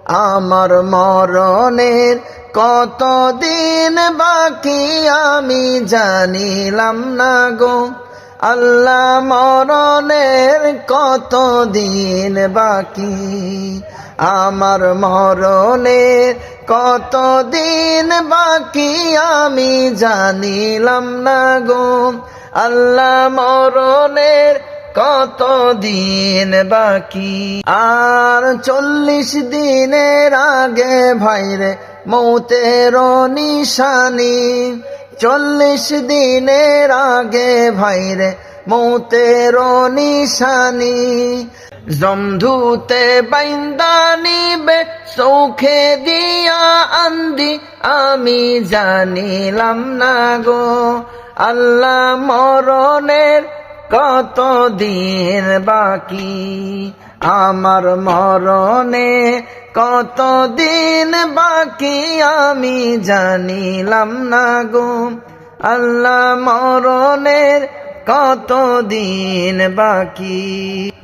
আমার মরণের কতদিন বাকি আমি জানিলাম না গো আল্লাহ মরণের কতদিন বাকি আমার মরণের কতদিন বাকি আমি জানিলাম না গো আল্লাহ মরণের কতদিন বাকি আর 40 দিনের আগে ভাইরে মৌতের নিশানি 40 দিনের আগে ভাইরে মৌতের নিশানি জমধুতে বাইন্দা নিবে চোখে দিয়া আন্দি আমি জানিলাম না গো আল্লাহ মরণের কতদিন বাকি আমার মরণে কতদিন বাকি আমি জানিলাম না গো আল্লাহ মরণের কতদিন বাকি।